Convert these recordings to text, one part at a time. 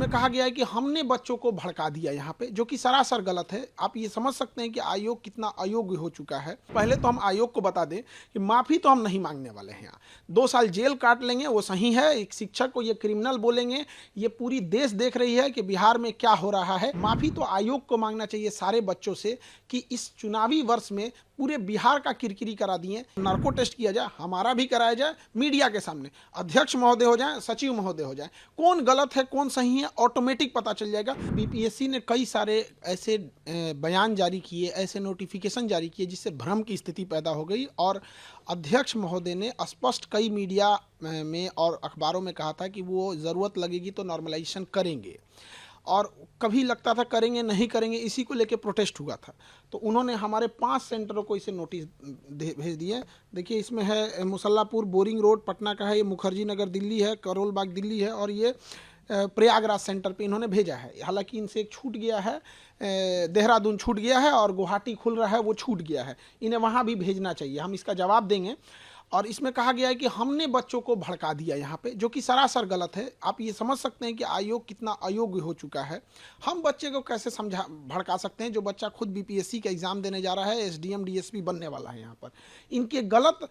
इसमें कहा गया है कि हमने बच्चों को भड़का दिया यहाँ पे, जो कि सरासर गलत है। आप ये समझ सकते हैं कि आयोग कितना अयोग्य हो चुका है। पहले तो हम आयोग को बता दें कि माफ़ी तो हम नहीं मांगने वाले हैं। यहाँ 2 साल जेल काट लेंगे वो सही है, एक शिक्षक को ये क्रिमिनल बोलेंगे, ये पूरी देश देख रही है कि बिहार में क्या हो रहा है। माफ़ी तो आयोग को मांगना चाहिए सारे बच्चों से कि इस चुनावी वर्ष में पूरे बिहार का किरकिरी करा दिए। नार्को टेस्ट किया जाए, हमारा भी कराया जाए, मीडिया के सामने अध्यक्ष महोदय हो जाए, सचिव महोदय हो जाए, कौन गलत है कौन सही है ऑटोमेटिक पता चल जाएगा। बीपीएससी ने कई सारे ऐसे बयान जारी किए, ऐसे नोटिफिकेशन जारी किए जिससे भ्रम की स्थिति पैदा हो गई। और अध्यक्ष महोदय ने स्पष्ट कई मीडिया में और अखबारों में कहा था कि वो ज़रूरत लगेगी तो नॉर्मलाइजेशन करेंगे, और कभी लगता था करेंगे नहीं करेंगे, इसी को लेके प्रोटेस्ट हुआ था। तो उन्होंने हमारे 5 सेंटरों को इसे नोटिस भेज दिए। देखिए इसमें है मुसल्लापुर बोरिंग रोड पटना का है, ये मुखर्जी नगर दिल्ली है, करोल बाग दिल्ली है, और ये प्रयागराज सेंटर पे इन्होंने भेजा है। हालांकि इनसे एक छूट गया है, देहरादून छूट गया है और गुवाहाटी खुल रहा है वो छूट गया है, इन्हें वहाँ भी भेजना चाहिए, हम इसका जवाब देंगे। और इसमें कहा गया है कि हमने बच्चों को भड़का दिया यहाँ पे, जो कि सरासर गलत है। आप ये समझ सकते हैं कि आयोग कितना अयोग्य हो चुका है। हम बच्चे को कैसे भड़का सकते हैं जो बच्चा खुद बीपीएससी का एग्ज़ाम देने जा रहा है, एसडीएम डीएसपी बनने वाला है। यहाँ पर इनके गलत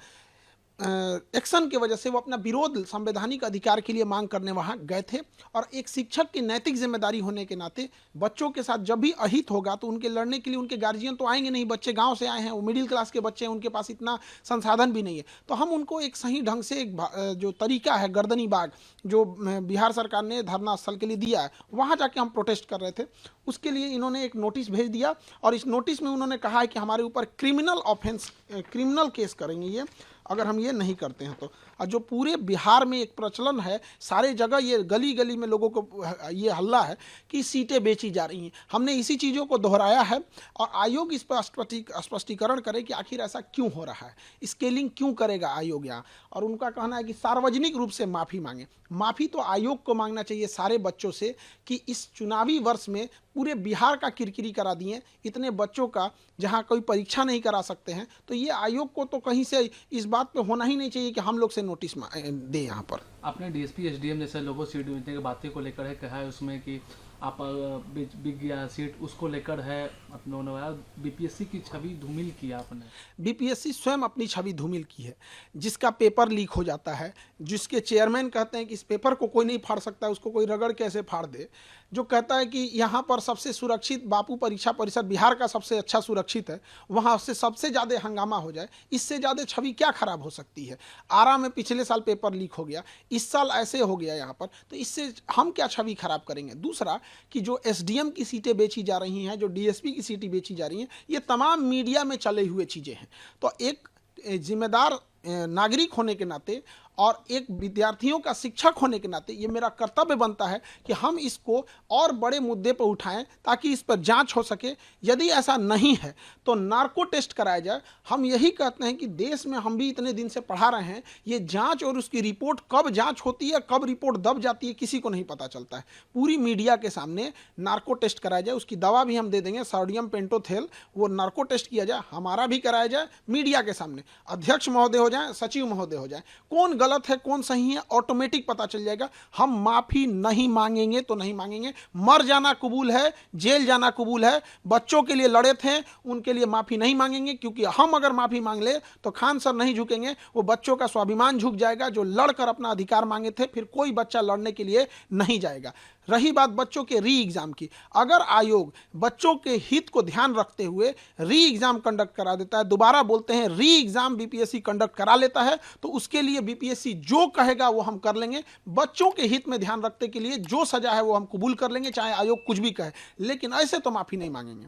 एक्शन की वजह से वो अपना विरोध संवैधानिक अधिकार के लिए मांग करने वहाँ गए थे। और एक शिक्षक की नैतिक जिम्मेदारी होने के नाते बच्चों के साथ जब भी अहित होगा तो उनके लड़ने के लिए उनके गार्जियन तो आएंगे नहीं, बच्चे गांव से आए हैं, वो मिडिल क्लास के बच्चे हैं, उनके पास इतना संसाधन भी नहीं है। तो हम उनको एक सही ढंग से एक जो तरीका है गर्दनी बाग जो बिहार सरकार ने धरना स्थल के लिए दिया है, वहाँ जाके हम प्रोटेस्ट कर रहे थे। उसके लिए इन्होंने एक नोटिस भेज दिया और इस नोटिस में उन्होंने कहा है कि हमारे ऊपर क्रिमिनल ऑफेंस क्रिमिनल केस करेंगे ये अगर हम ये नहीं करते हैं तो। और जो पूरे बिहार में एक प्रचलन है, सारे जगह ये गली गली में लोगों को ये हल्ला है कि सीटें बेची जा रही हैं। हमने इसी चीज़ों को दोहराया है और आयोग इस पर स्पष्टीकरण करे कि आखिर ऐसा क्यों हो रहा है, स्केलिंग क्यों करेगा आयोग यहाँ। और उनका कहना है कि सार्वजनिक रूप से माफ़ी मांगे। माफ़ी तो आयोग को मांगना चाहिए सारे बच्चों से कि इस चुनावी वर्ष में पूरे बिहार का किरकिरी करा दिए, इतने बच्चों का, जहाँ कोई परीक्षा नहीं करा सकते हैं। तो ये आयोग को तो कहीं से इस बात पे होना ही नहीं चाहिए कि हम लोग से नोटिस दे। यहाँ पर आपने डीएसपी एसडीएम जैसे लोगों सीट मिलने की बातें को लेकर है कहा है उसमें कि आप बिक गया सीट, उसको लेकर है अपने बीपीएससी की छवि धूमिल की आपने। बीपीएससी स्वयं अपनी छवि धूमिल की है। जिसका पेपर लीक हो जाता है, जिसके चेयरमैन कहते हैं कि इस पेपर को कोई नहीं फाड़ सकता, उसको कोई रगड़ कैसे फाड़ दे, जो कहता है कि यहाँ पर सबसे सुरक्षित बापू परीक्षा परिषद बिहार का सबसे अच्छा सुरक्षित है, वहाँ से सबसे ज़्यादा हंगामा हो जाए, इससे ज़्यादा छवि क्या खराब हो सकती है। आरा में पिछले साल पेपर लीक हो गया, इस साल ऐसे हो गया यहाँ पर, तो इससे हम क्या छवि खराब करेंगे। दूसरा कि जो एसडीएम की सीटें बेची जा रही हैं, जो डीएसपी की सीटें बेची जा रही हैं, ये तमाम मीडिया में चले हुए चीज़ें हैं। तो एक जिम्मेदार नागरिक होने के नाते और एक विद्यार्थियों का शिक्षक होने के नाते ये मेरा कर्तव्य बनता है कि हम इसको और बड़े मुद्दे पर उठाएं ताकि इस पर जांच हो सके। यदि ऐसा नहीं है तो नार्को टेस्ट कराया जाए। हम यही कहते हैं कि देश में हम भी इतने दिन से पढ़ा रहे हैं, ये जांच और उसकी रिपोर्ट कब जांच होती है, कब रिपोर्ट दब जाती है, किसी को नहीं पता चलता है। पूरी मीडिया के सामने नार्को टेस्ट कराया जाए, उसकी दवा भी हम दे देंगे सोडियम पेंटोथेल, वो नार्को टेस्ट किया जाए, हमारा भी कराया जाए, मीडिया के सामने अध्यक्ष महोदय हो जाए, सचिव महोदय हो जाए, कौन गलत है कौन सही है ऑटोमेटिक पता चल जाएगा। हम माफी नहीं मांगेंगे तो नहीं मांगेंगे। मर जाना कबूल है, जेल जाना कबूल है। बच्चों के लिए लड़े थे, उनके लिए माफी नहीं मांगेंगे, क्योंकि हम अगर माफी मांग ले तो खान सर नहीं झुकेंगे, वो बच्चों का स्वाभिमान झुक जाएगा जो लड़कर अपना अधिकार मांगे थे। फिर कोई बच्चा लड़ने के लिए नहीं जाएगा। रही बात बच्चों के री एग्जाम की, अगर आयोग बच्चों के हित को ध्यान रखते हुए री एग्जाम कंडक्ट करा देता है, दोबारा बोलते हैं री एग्जाम बीपीएससी कंडक्ट करा लेता है, तो उसके लिए बीपीएससी जो कहेगा वो हम कर लेंगे। बच्चों के हित में ध्यान रखने के लिए जो सजा है वो हम कबूल कर लेंगे, चाहे आयोग कुछ भी कहे, लेकिन ऐसे तो माफी नहीं मांगेंगे।